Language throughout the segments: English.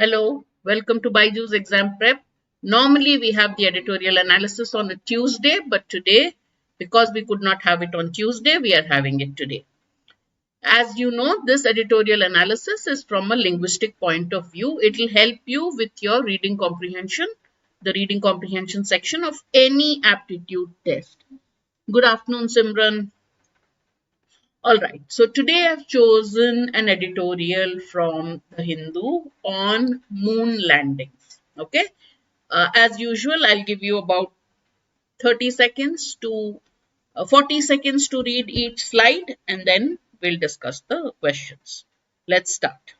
Hello, welcome to BYJU'S Exam Prep. Normally we have the editorial analysis on a Tuesday, but today, because we could not have it on Tuesday, we are having it today. As you know, this editorial analysis is from a linguistic point of view. It will help you with your reading comprehension, the reading comprehension section of any aptitude test. Good afternoon, Simran. All right, so today I've chosen an editorial from the Hindu on moon landings. Okay, as usual, I'll give you about 30 seconds to 40 seconds to read each slide and then we'll discuss the questions. Let's start.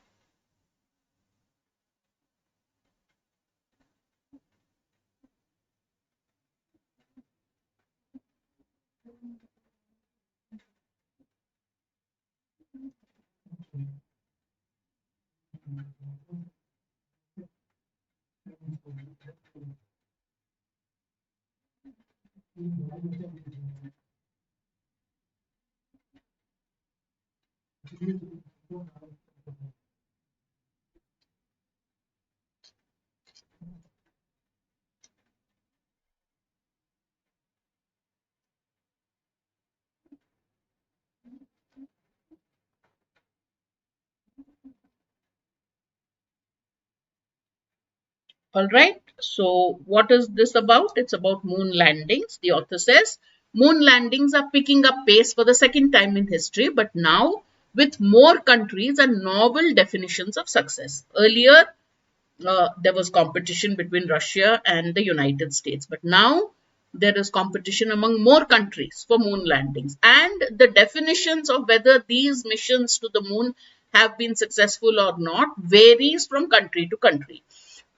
All right, so what is this about? It's about moon landings. The author says moon landings are picking up pace for the second time in history, but now with more countries and novel definitions of success. Earlier, there was competition between Russia and the United States, but now there is competition among more countries for moon landings, and the definitions of whether these missions to the moon have been successful or not varies from country to country.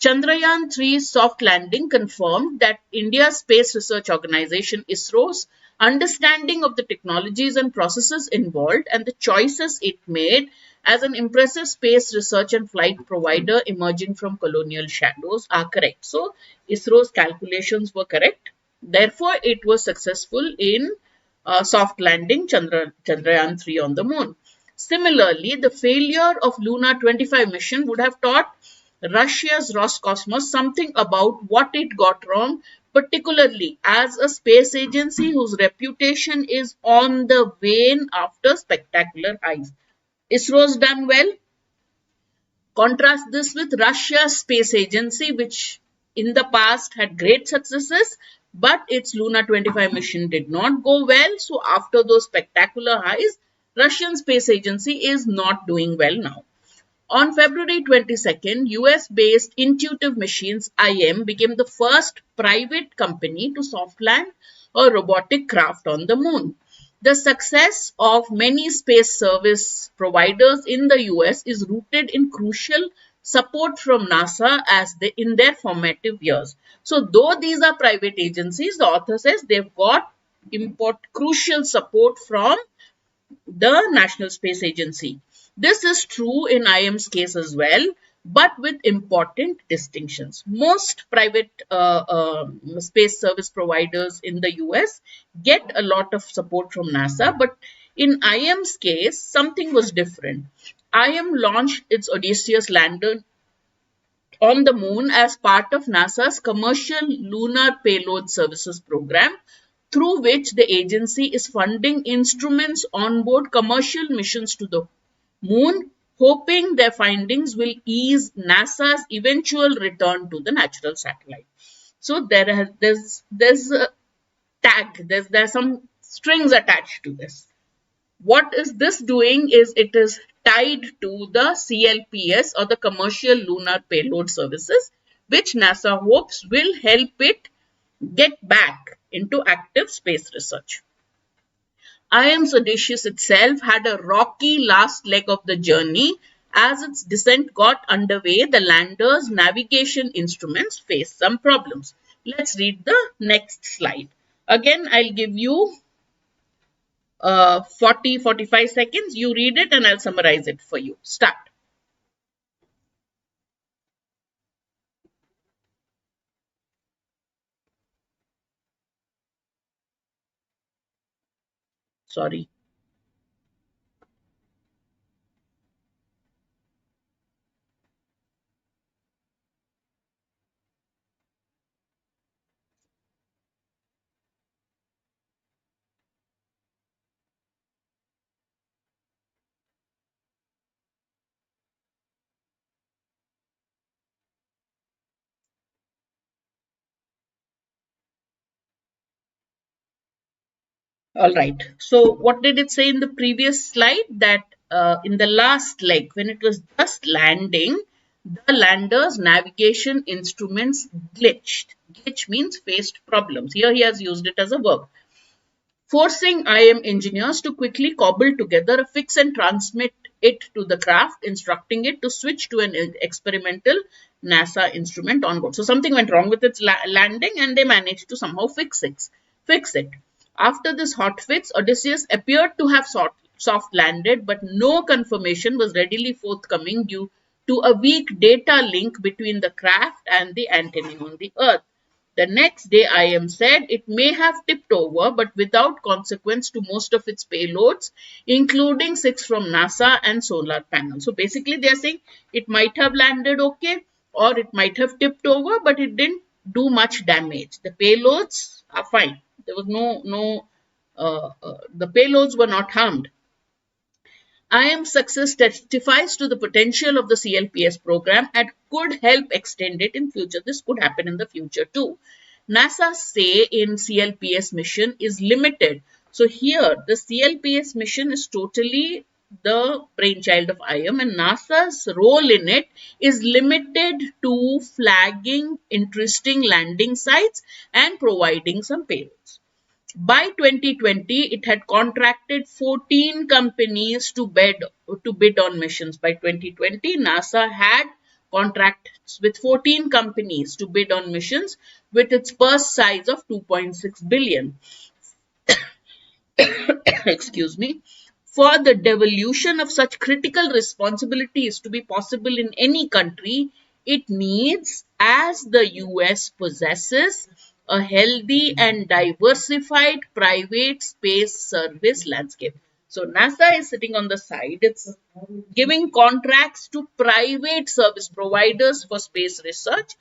Chandrayaan-3's soft landing confirmed that India's Space Research Organization ISRO's understanding of the technologies and processes involved and the choices it made as an impressive space research and flight provider emerging from colonial shadows are correct. So, ISRO's calculations were correct. Therefore, it was successful in soft landing Chandrayaan-3 on the moon. Similarly, the failure of Luna 25 mission would have taught Russia's Roscosmos something about what it got wrong, particularly as a space agency whose reputation is on the wane after spectacular highs. ISRO's done well. Contrast this with Russia's space agency, which in the past had great successes, but its Luna 25 mission did not go well. So after those spectacular highs, Russian space agency is not doing well now. On February 22nd, US-based Intuitive Machines IM became the first private company to soft land a robotic craft on the moon. The success of many space service providers in the US is rooted in crucial support from NASA in their formative years. So though these are private agencies, the author says they've got crucial support from the National Space Agency. This is true in IM's case as well, but with important distinctions. Most private space service providers in the US get a lot of support from NASA, but in IM's case, something was different. IM launched its Odysseus lander on the moon as part of NASA's Commercial Lunar Payload Services program, through which the agency is funding instruments on board commercial missions to the moon, hoping their findings will ease NASA's eventual return to the natural satellite. So there's a tag, there's some strings attached to this. What is this doing is it is tied to the CLPS or the Commercial Lunar Payload Services, which NASA hopes will help it get back into active space research. IM's Odysseus itself had a rocky last leg of the journey. As its descent got underway, the lander's navigation instruments faced some problems. Let's read the next slide. Again, I'll give you 40-45 seconds. You read it and I'll summarize it for you. Start. Sorry. All right. So what did it say in the previous slide? That in the last leg, when it was just landing, the lander's navigation instruments glitched. Glitch means faced problems. Here he has used it as a verb, forcing IM engineers to quickly cobble together a fix and transmit it to the craft, instructing it to switch to an experimental NASA instrument on board. So something went wrong with its landing and they managed to somehow fix it. After this hot fix, Odysseus appeared to have soft landed, but no confirmation was readily forthcoming due to a weak data link between the craft and the antennae on the Earth. The next day, IM said it may have tipped over, but without consequence to most of its payloads, including 6 from NASA and solar panel. So basically, they are saying it might have landed okay, or it might have tipped over, but it didn't do much damage. The payloads are fine. There was the payloads were not harmed. IM's success testifies to the potential of the CLPS program and could help extend it in future. This could happen in the future too. NASA's say in CLPS mission is limited. So here the CLPS mission is totally the brainchild of IM, and NASA's role in it is limited to flagging interesting landing sites and providing some payloads. By 2020, it had contracted 14 companies to bid on missions. By 2020, NASA had contracts with 14 companies to bid on missions with its purse size of 2.6 billion. Excuse me. For the devolution of such critical responsibilities to be possible in any country, it needs, as the US possesses, a healthy and diversified private space service landscape. So NASA is sitting on the side. It's giving contracts to private service providers for space research.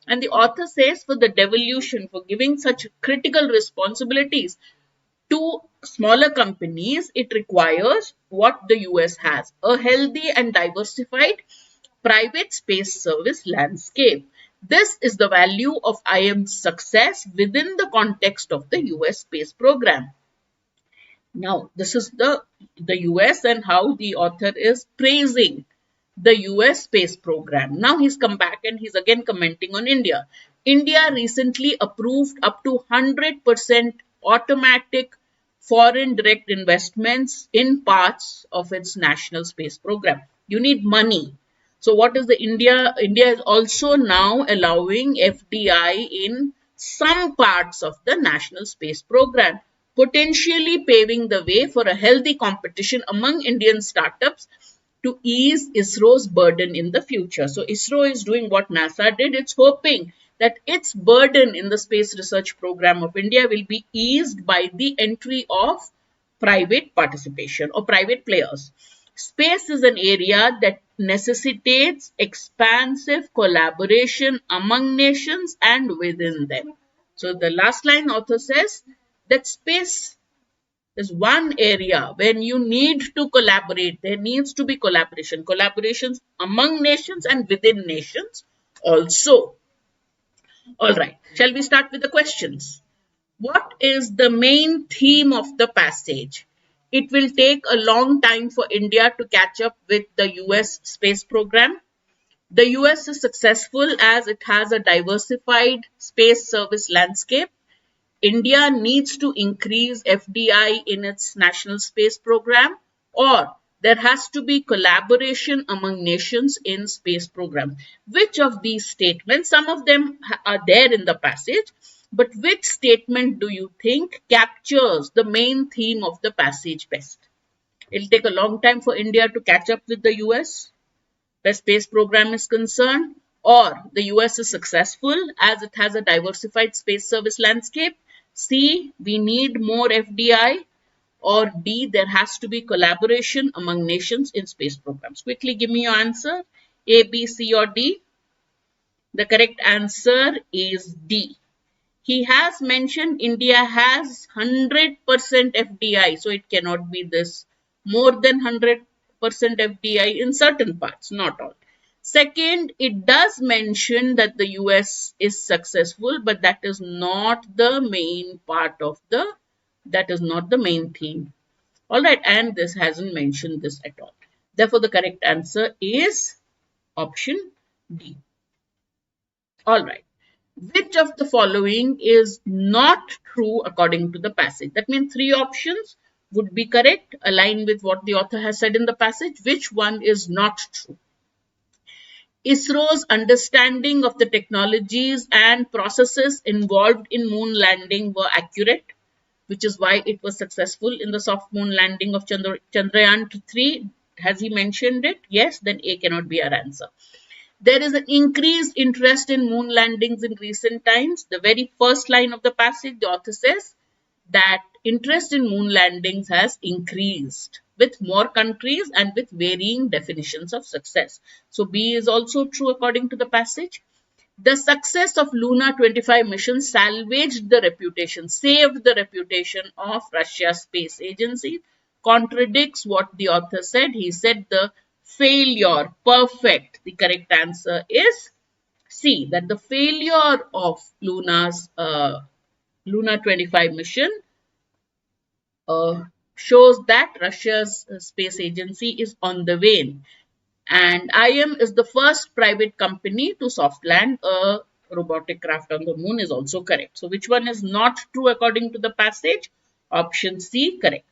And the author says for the devolution, for giving such critical responsibilities to smaller companies, it requires what the US has, a healthy and diversified private space service landscape. This is the value of IM's success within the context of the US space program. Now, this is the US and how the author is praising the US space program. Now he's come back and he's again commenting on India. India recently approved up to 100% automatic foreign direct investments in parts of its national space program. You need money. So what is the India? India is also now allowing FDI in some parts of the national space program, potentially paving the way for a healthy competition among Indian startups to ease ISRO's burden in the future. So ISRO is doing what NASA did. It's hoping that its burden in the space research program of India will be eased by the entry of private participation or private players. Space is an area that necessitates expansive collaboration among nations and within them. So the last line author says that space is one area when you need to collaborate. There needs to be collaborations among nations and within nations also. All right, shall we start with the questions? What is the main theme of the passage? It will take a long time for India to catch up with the US space program. The US is successful as it has a diversified space service landscape. India needs to increase FDI in its national space program, or there has to be collaboration among nations in space program. Which of these statements, some of them are there in the passage, but which statement do you think captures the main theme of the passage best? It'll take a long time for India to catch up with the US where space program is concerned, or the US is successful as it has a diversified space service landscape. C, we need more FDI, or D, there has to be collaboration among nations in space programs. Quickly give me your answer, A, B, C or D. The correct answer is D. He has mentioned India has 100% FDI, so it cannot be this. More than 100% FDI in certain parts, not all. Second, it does mention that the US is successful, but that is not the main part of the That is not the main theme. All right, and this hasn't mentioned this at all. Therefore, the correct answer is option D. All right. Which of the following is not true according to the passage? That means three options would be correct, aligned with what the author has said in the passage. Which one is not true? ISRO's understanding of the technologies and processes involved in moon landing were accurate, which is why it was successful in the soft moon landing of Chandrayaan-3. Has he mentioned it? Yes, then A cannot be our answer. There is an increased interest in moon landings in recent times. The very first line of the passage, the author says that interest in moon landings has increased with more countries and with varying definitions of success. So B is also true according to the passage. The success of Luna 25 mission salvaged the reputation, saved the reputation of Russia's space agency. Contradicts what the author said. He said the failure, perfect. The correct answer is C, that the failure of Luna's Luna 25 mission shows that Russia's space agency is on the wane. And IM is the first private company to soft land a robotic craft on the moon is also correct. So which one is not true according to the passage? Option C, correct.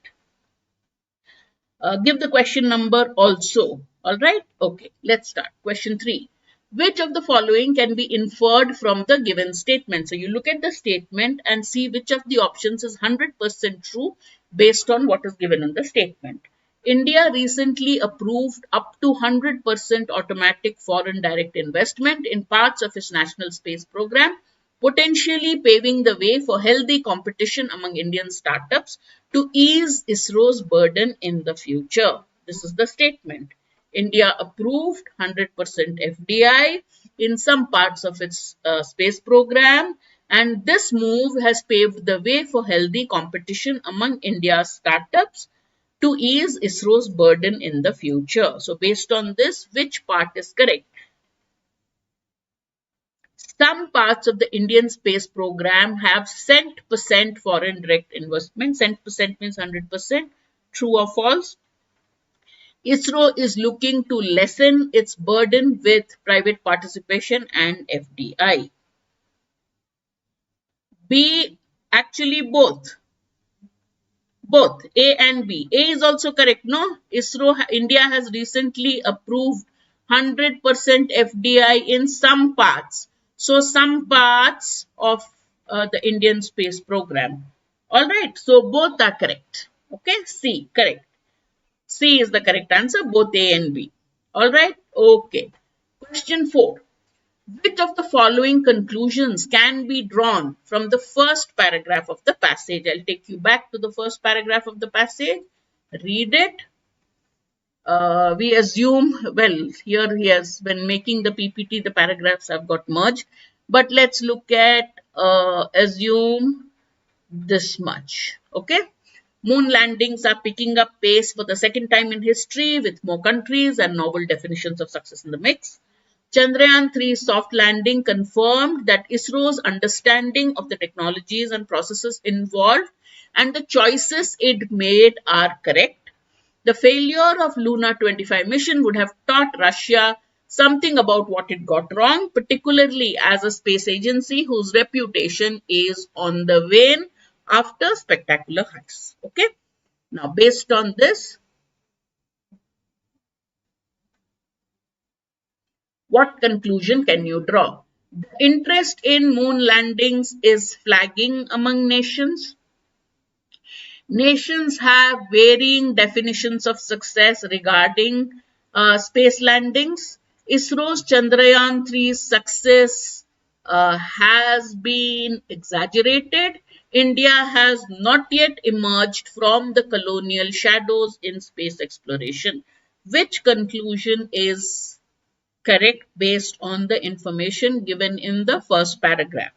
Give the question number also. All right. Okay. Let's start. Question 3. Which of the following can be inferred from the given statement? So you look at the statement and see which of the options is 100% true based on what is given in the statement. India recently approved up to 100% automatic foreign direct investment in parts of its national space program, potentially paving the way for healthy competition among Indian startups to ease ISRO's burden in the future. This is the statement. India approved 100% FDI in some parts of its space program, and this move has paved the way for healthy competition among India's startups to ease ISRO's burden in the future. So based on this, which part is correct? Some parts of the Indian space program have cent% foreign direct investment. Cent% means 100%. True or false? ISRO is looking to lessen its burden with private participation and FDI. B, actually both. Both A and B. A is also correct. No, India has recently approved 100% FDI in some parts. So some parts of the Indian space program. All right. So both are correct. Okay. C, correct. C is the correct answer. Both A and B. All right. Okay. Question 4. Which of the following conclusions can be drawn from the first paragraph of the passage? I'll take you back to the first paragraph of the passage. Read it. We assume, well, here he has, when making the PPT, the paragraphs have got merged. But let's look at, assume this much. Okay. Moon landings are picking up pace for the second time in history with more countries and novel definitions of success in the mix. Chandrayaan-3 soft landing confirmed that ISRO's understanding of the technologies and processes involved and the choices it made are correct. The failure of Luna 25 mission would have taught Russia something about what it got wrong, particularly as a space agency whose reputation is on the wane after spectacular highs. Okay. Now, based on this, what conclusion can you draw? The interest in moon landings is flagging among nations. Nations have varying definitions of success regarding space landings. ISRO's Chandrayaan-3 success has been exaggerated. India has not yet emerged from the colonial shadows in space exploration. Which conclusion is correct based on the information given in the first paragraph?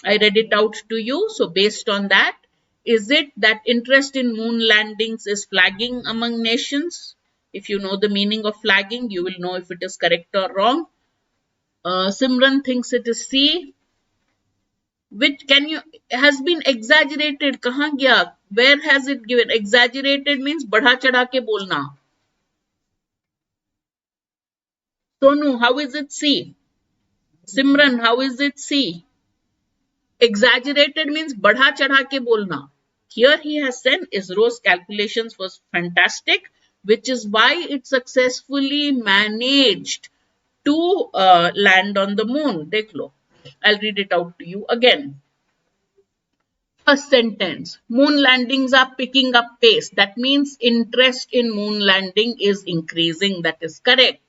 I read it out to you. So based on that, is it that interest in moon landings is flagging among nations? If you know the meaning of flagging, you will know if it is correct or wrong. Simran thinks it is C. Which has been exaggerated. Kahan gaya? Where has it given? Exaggerated means बढ़ा चढ़ा के बोलना. Sonu, how is it C? Simran, how is it C? Exaggerated means बढ़ा चढ़ा के बोलना. Here he has said ISRO's calculations was fantastic, which is why it successfully managed to land on the moon. Dekh lo. I'll read it out to you again. First sentence, moon landings are picking up pace. That means interest in moon landing is increasing. That is correct.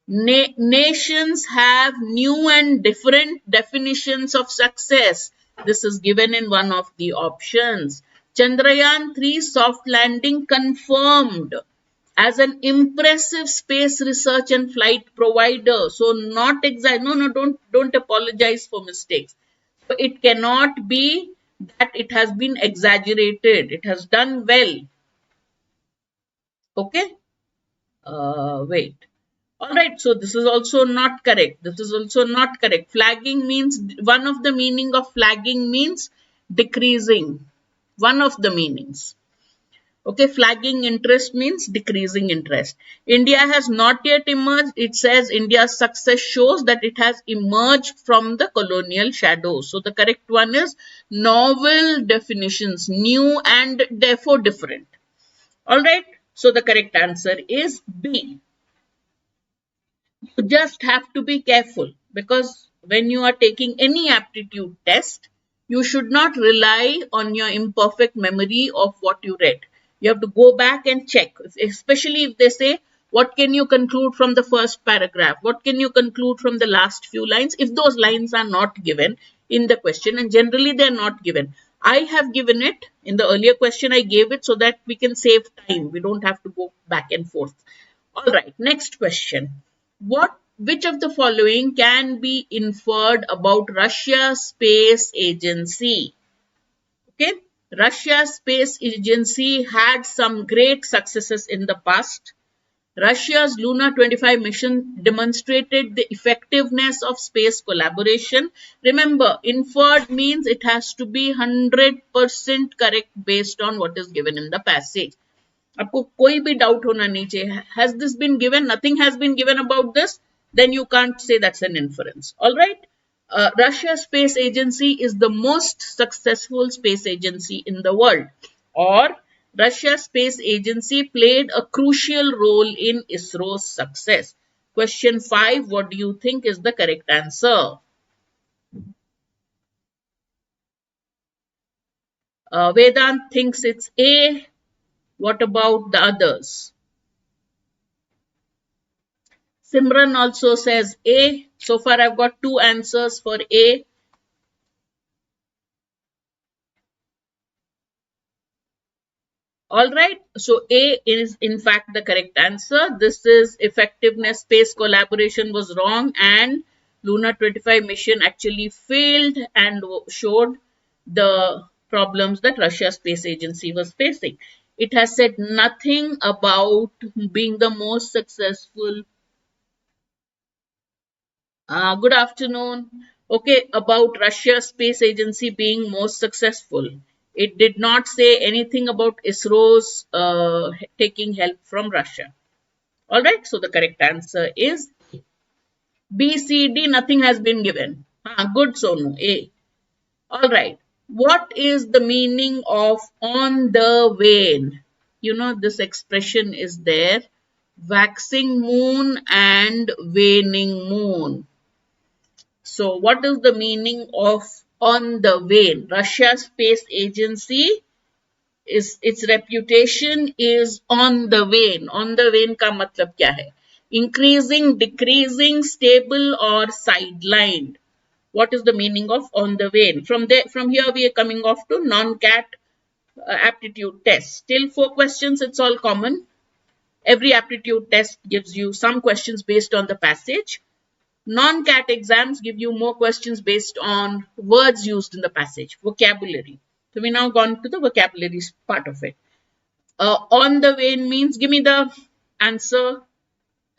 Nations have new and different definitions of success. This is given in one of the options. Chandrayaan-3 soft landing confirmed as an impressive space research and flight provider. So not exact. No, don't apologize for mistakes. So it cannot be that it has been exaggerated. It has done well. Okay. Wait. All right, so this is also not correct. This is also not correct. Flagging means, one of the meaning of flagging means decreasing. One of the meanings. Okay, flagging interest means decreasing interest. India has not yet emerged. It says India's success shows that it has emerged from the colonial shadows. So the correct one is novel definitions, new and therefore different. All right, so the correct answer is B. You just have to be careful, because when you are taking any aptitude test, you should not rely on your imperfect memory of what you read. You have to go back and check, especially if they say, what can you conclude from the first paragraph? What can you conclude from the last few lines? If those lines are not given in the question, and generally they are not given. I have given it in the earlier question. I gave it so that we can save time. We don't have to go back and forth. All right, next question. Which of the following can be inferred about Russia's space agency? Okay, Russia's space agency had some great successes in the past. Russia's Luna 25 mission demonstrated the effectiveness of space collaboration. Remember, inferred means it has to be 100% correct based on what is given in the passage. आपको कोई भी doubt होना नहीं चाहिए. Has this been given? Nothing has been given about this. Then you can't say that's an inference. All right. Russia's space agency is the most successful space agency in the world. Or Russia's space agency played a crucial role in ISRO's success. Question 5. What do you think is the correct answer? Vedant thinks it's A. What about the others? Simran also says A. So far, I've got 2 answers for A. All right. So A is in fact the correct answer. This is effectiveness. Space collaboration was wrong, and Luna 25 mission actually failed and showed the problems that Russia's space agency was facing. It has said nothing about being the most successful. Good afternoon. Okay, about Russia's space agency being most successful. It did not say anything about ISRO's taking help from Russia. All right, so the correct answer is B, C, D. Nothing has been given. Good, Sonu. A. All right. What is the meaning of on the wane? You know, this expression is there. Waxing moon and waning moon. So, what is the meaning of on the wane? Russia's space agency, its reputation is on the wane. On the wane का मतलब क्या है? Increasing, decreasing, stable or sidelined. What is the meaning of on the wane? From here we are coming off to non-CAT aptitude test. Still 4 questions, it's all common. Every aptitude test gives you some questions based on the passage. Non-CAT exams give you more questions based on words used in the passage, vocabulary. So we now gone to the vocabulary part of it. On the wane means, give me the answer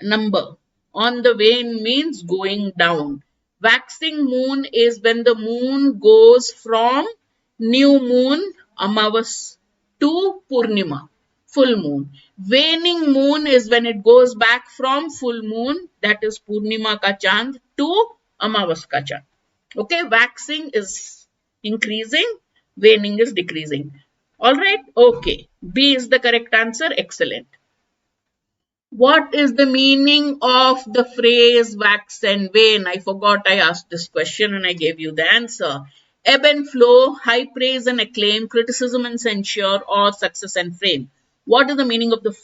number. On the wane means going down. Waxing moon is when the moon goes from new moon, Amavas, to Purnima, full moon. Waning moon is when it goes back from full moon, that is Purnima ka chand, to Amavas ka chand. Okay, waxing is increasing, waning is decreasing. All right, okay. B is the correct answer. Excellent. What is the meaning of the phrase wax and wane? I forgot I asked this question and I gave you the answer. Ebb and flow, high praise and acclaim, criticism and censure, or success and fame. What is the meaning of the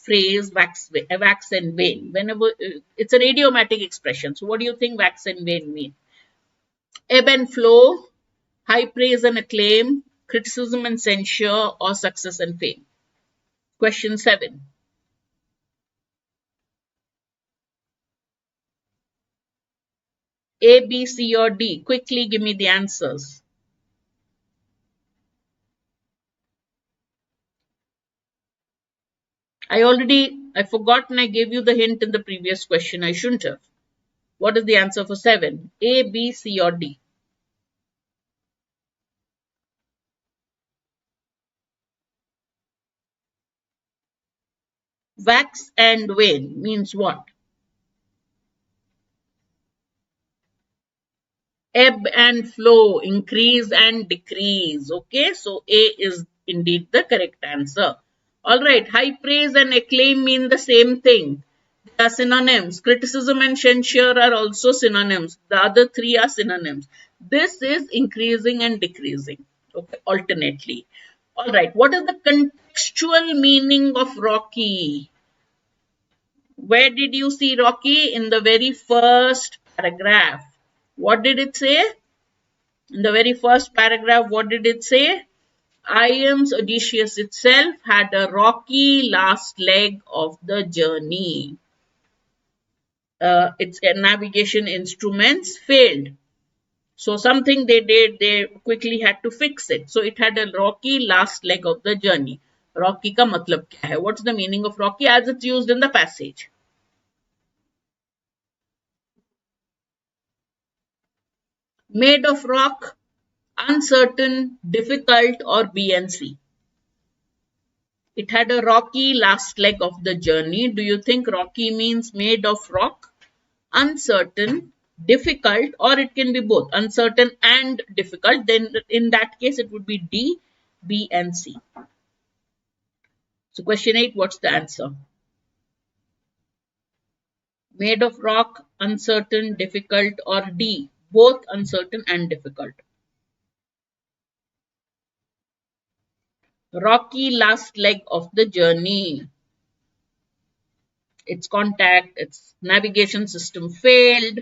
phrase wax and wane? Whenever it's an idiomatic expression. So what do you think wax and wane mean? Ebb and flow, high praise and acclaim, criticism and censure, or success and fame. Question 7. A, B, C, or D? Quickly give me the answers. I forgot and I gave you the hint in the previous question. I shouldn't have. What is the answer for 7? A, B, C, or D? Wax and wane means what? Ebb and flow, increase and decrease. Okay, so A is indeed the correct answer. Alright, high praise and acclaim mean the same thing. They are synonyms. Criticism and censure are also synonyms. The other three are synonyms. This is increasing and decreasing. Okay, alternately. Alright, what is the contextual meaning of Rocky? Where did you see Rocky? In the very first paragraph. What did it say? In the very first paragraph, what did it say? Iam's Odysseus itself had a rocky last leg of the journey. Its navigation instruments failed. So something they did, they quickly had to fix it. So it had a rocky last leg of the journey. Rocky ka matlab kya hai? What's the meaning of rocky as it's used in the passage? Made of rock, uncertain, difficult, or B and C? It had a rocky last leg of the journey. Do you think rocky means made of rock, uncertain, difficult, or it can be both uncertain and difficult? Then in that case, it would be D, B, and C. So question 8, what's the answer? Made of rock, uncertain, difficult, or D, both uncertain and difficult? Rocky last leg of the journey. Its contact, its navigation system failed.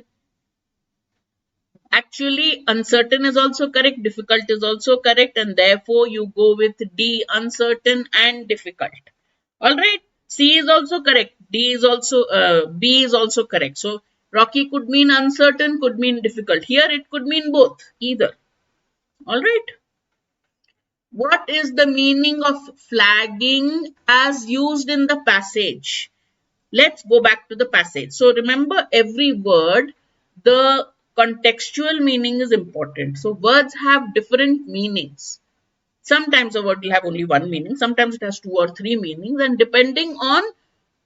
Actually, uncertain is also correct, difficult is also correct, and therefore you go with D, uncertain and difficult. Alright, C is also correct, D is also, B is also correct. So, rocky could mean uncertain, could mean difficult. Here it could mean both, either. Alright. What is the meaning of flagging as used in the passage? Let's go back to the passage. So, remember every word, the contextual meaning is important. So, words have different meanings. Sometimes a word will have only one meaning. Sometimes it has 2 or 3 meanings. And depending on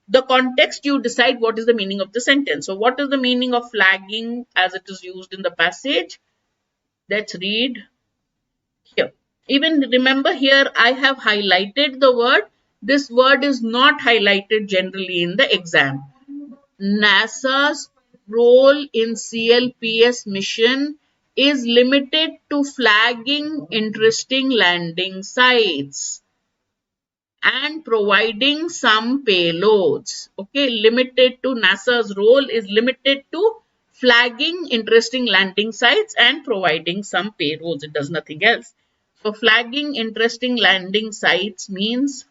the context, you decide what is the meaning of the sentence. So, what is the meaning of flagging as it is used in the passage? Let's read here. Even remember here, I have highlighted the word. This word is not highlighted generally in the exam. NASA's role in CLPS mission is limited to flagging interesting landing sites and providing some payloads. Okay, limited to NASA's role is limited to flagging interesting landing sites and providing some payloads. It does nothing else. So, flagging interesting landing sites means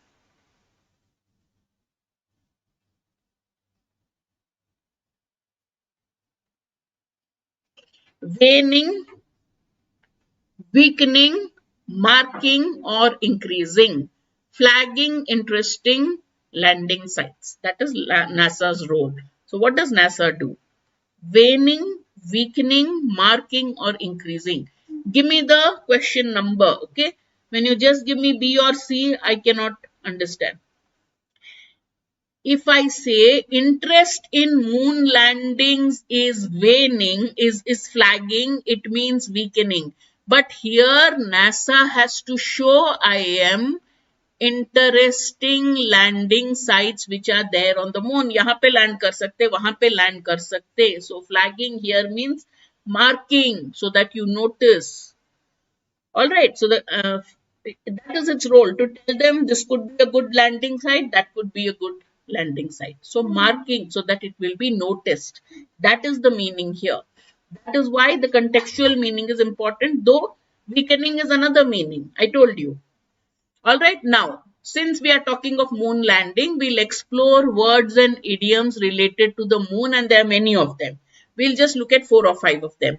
waning, weakening, marking, or increasing. Flagging interesting landing sites. That is NASA's role. So, what does NASA do? Waning, weakening, marking, or increasing. Give me the question number. Okay. When you just give me B or C, I cannot understand. If I say interest in moon landings is waning, is flagging, it means weakening. But here NASA has to show I am interesting landing sites which are there on the moon. यहाँ पे land कर सकते, वहाँ पे land कर सकते. So flagging here means marking so that you notice. All right, so that is its role, to tell them this could be a good landing site, that could be a good landing site. So marking so that it will be noticed. That is the meaning here. That is why the contextual meaning is important, though weakening is another meaning. I told you. All right, now, since we are talking of moon landing, we'll explore words and idioms related to the moon, and there are many of them. We'll just look at 4 or 5 of them.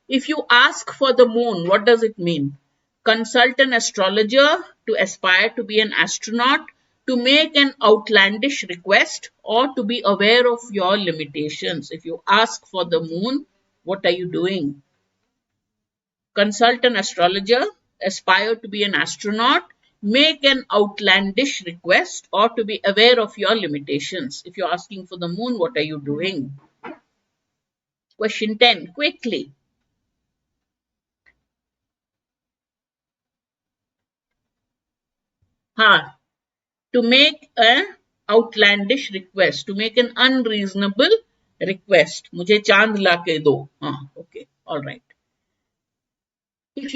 If you ask for the moon, what does it mean? Consult an astrologer, to aspire to be an astronaut, to make an outlandish request, or to be aware of your limitations. If you ask for the moon, what are you doing? Consult an astrologer, aspire to be an astronaut, make an outlandish request, or to be aware of your limitations. If you're asking for the moon, what are you doing? Question 10, quickly. To make an outlandish request, to make an unreasonable request. मुझे चांद लाके दो. Okay, all right. If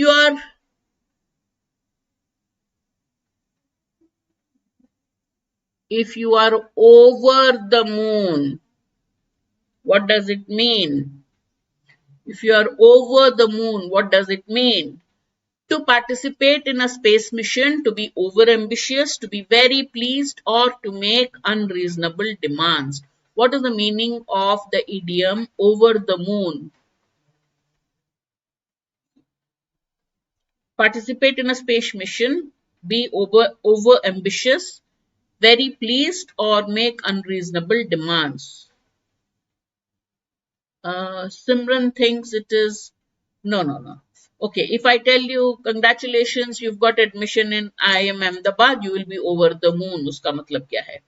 you are over the moon, what does it mean? If you are over the moon, what does it mean? To participate in a space mission, to be overambitious, to be very pleased, or to make unreasonable demands. What is the meaning of the idiom over the moon? Participate in a space mission, be overambitious, very pleased, or make unreasonable demands. Simran thinks it is no. Okay, if I tell you congratulations, you've got admission in IIM Ahmedabad, you will be over the moon. Uska matlab kya hai?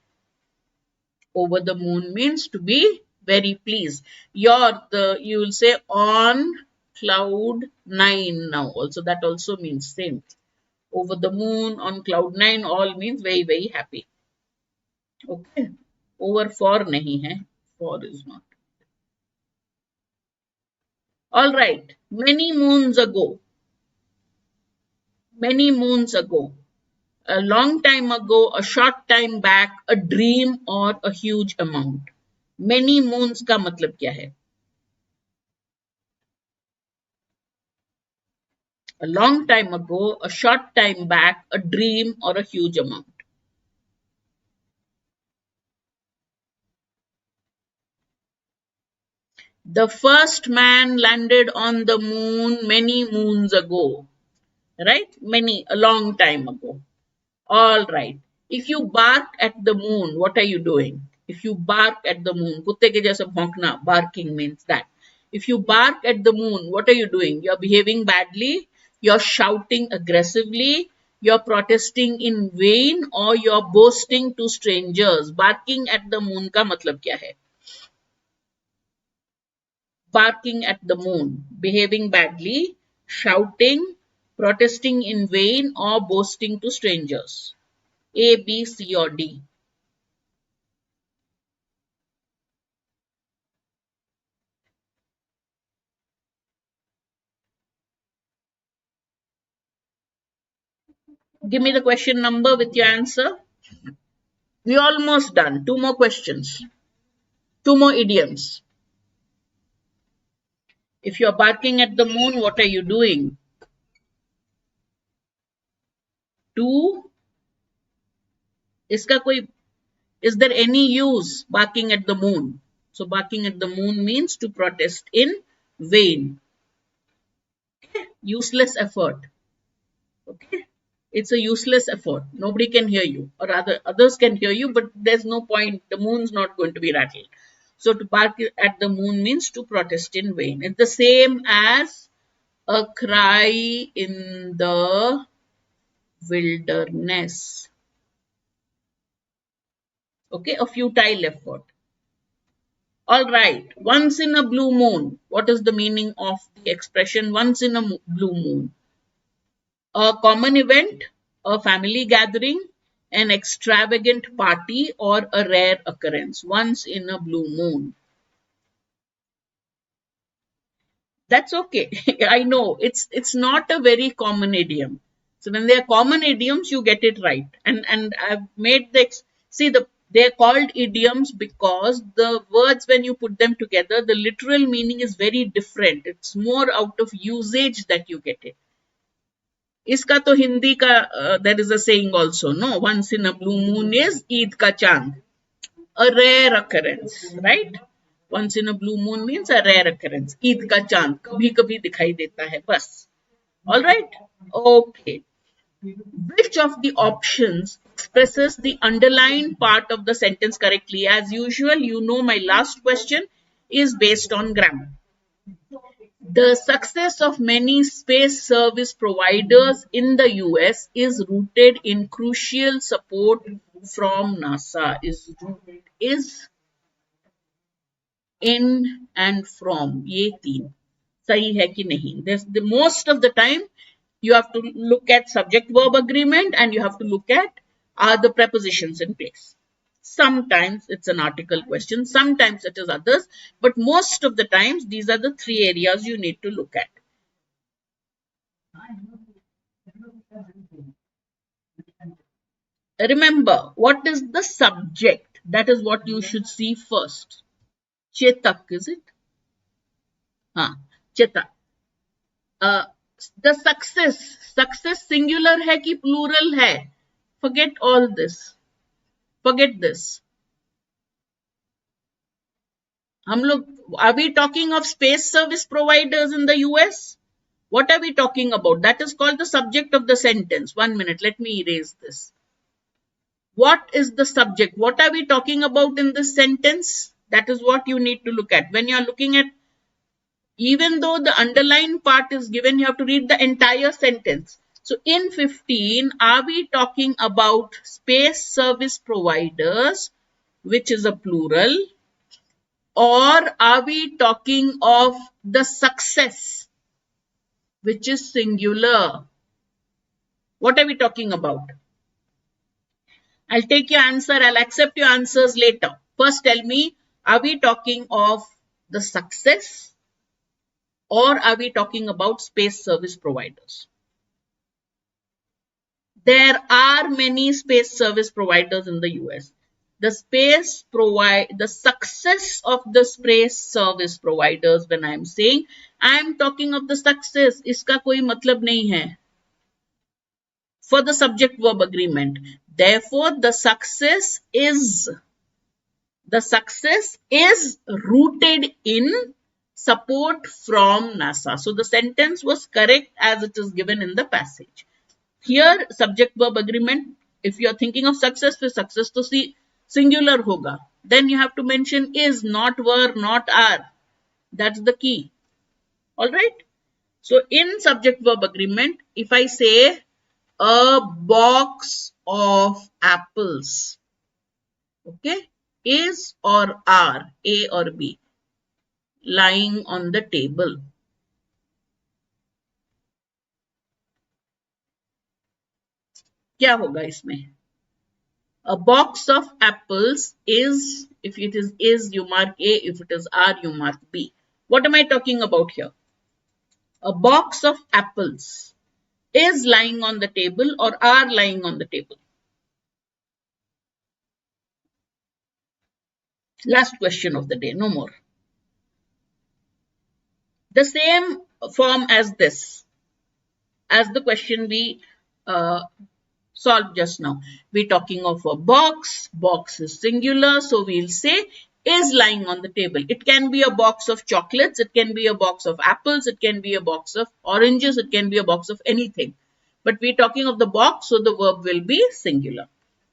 Over the moon means to be very pleased. You will say on cloud 9 now. Also, that also means same. Over the moon, on cloud 9, all means very, very happy. Okay. Over for nahi hai. For is not. All right. Many moons ago, a long time ago, a short time back, a dream, or a huge amount. Many moons का मतलब क्या है? A long time ago, a short time back, a dream, or a huge amount. The first man landed on the moon many moons ago. Right? Many, a long time ago. All right. If you bark at the moon, what are you doing? If you bark at the moon, kutte ke jaisa bhonkna, barking means that. If you bark at the moon, what are you doing? You're behaving badly, you're shouting aggressively, you're protesting in vain, or you're boasting to strangers. Barking at the moon ka matlab kya hai? Barking at the moon, behaving badly, shouting, protesting in vain, or boasting to strangers. A, B, C, or D. Give me the question number with your answer. We're almost done. 2 more questions. 2 more idioms. If you're barking at the moon, what are you doing? 2. Is there any use barking at the moon? So barking at the moon means to protest in vain. Okay. Useless effort. Okay. It's a useless effort. Nobody can hear you, or others can hear you, but there's no point. The moon's not going to be rattled. So to bark at the moon means to protest in vain. It's the same as a cry in the wilderness. Okay, a futile effort. All right, once in a blue moon. What is the meaning of the expression once in a blue moon? A common event, a family gathering, an extravagant party, or a rare occurrence. Once in a blue moon. That's okay. I know it's not a very common idiom. So when they are common idioms, you get it right. And I've made they're called idioms because the words, when you put them together, the literal meaning is very different. It's more out of usage that you get it. Iska to Hindi ka there is a saying also, no? Once in a blue moon is Eid ka chand. A rare occurrence, right? Once in a blue moon means a rare occurrence. Eid ka chand kabhi kabhi dikhai deta hai bas. All right? Okay. Which of the options expresses the underlined part of the sentence correctly? As usual, you know my last question is based on grammar. The success of many space service providers in the US is rooted in crucial support from NASA. Is in and from, ये तीन सही है कि नहीं? There's the most of the time you have to look at subject verb agreement and you have to look at are the prepositions in place. Sometimes it's an article question, sometimes it is others, but most of the times these are the three areas you need to look at. Remember, what is the subject? That is what you should see first. Chetak, is it? Chetak. The success singular है कि plural है? Forget all this. Forget this. Are we talking of space service providers in the US? What are we talking about? That is called the subject of the sentence. 1 minute, let me erase this. What is the subject? What are we talking about in this sentence? That is what you need to look at. When you are looking at, even though the underlined part is given, you have to read the entire sentence. So in 15, are we talking about space service providers, which is a plural, or are we talking of the success, which is singular? What are we talking about? I'll take your answer. I'll accept your answers later. First, tell me, are we talking of the success or are we talking about space service providers? There are many space service providers in the US. The success of the space service providers, when I'm saying, I'm talking of the success. Iska koi matlab nahi hai. For the subject verb agreement. Therefore, the success is rooted in support from NASA. So the sentence was correct as it is given in the passage. Here, subject verb agreement, if you are thinking of success, for success to see singular hoga. Then you have to mention is, not were, not are. That's the key. All right. So in subject verb agreement, if I say a box of apples, okay, is or are, A or B, lying on the table. क्या होगा इसमें? A box of apples is, if it is, you mark A, if it is are, you mark B. What am I talking about here? A box of apples is lying on the table or are lying on the table. Last question of the day, no more. The same form as this, as the question we solved just now. We're talking of a box. Box is singular, so we'll say is lying on the table. It can be a box of chocolates, it can be a box of apples, it can be a box of oranges, it can be a box of anything. But we're talking of the box, so the verb will be singular.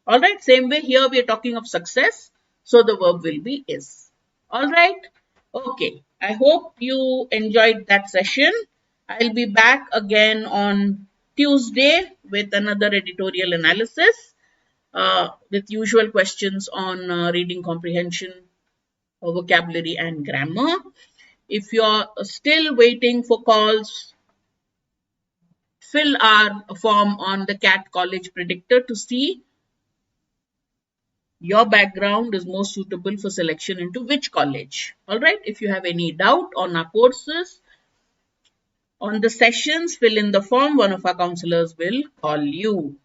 All right, same way here we are talking of success, so the verb will be is. All right, okay. I hope you enjoyed that session. I'll be back again on Tuesday with another editorial analysis with usual questions on reading comprehension, vocabulary and grammar. If you're still waiting for calls, fill our form on the CAT College Predictor to see your background is most suitable for selection into which college. All right. If you have any doubt on our courses, on the sessions, fill in the form. One of our counselors will call you.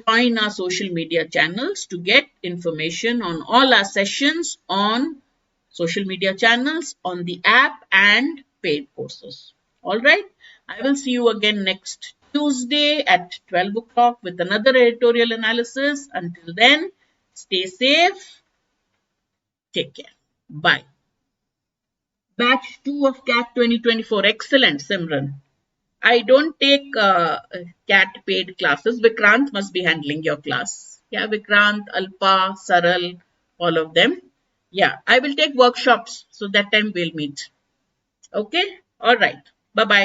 Join our social media channels to get information on all our sessions on social media channels, on the app and paid courses. All right. I will see you again next Tuesday at 12 o'clock with another editorial analysis. Until then, stay safe. Take care. Bye. Batch 2 of CAT 2024. Excellent, Simran. I don't take CAT paid classes. Vikrant must be handling your class. Yeah, Vikrant, Alpa, Saral, all of them. Yeah, I will take workshops. So that time we'll meet. Okay. All right. Bye-bye.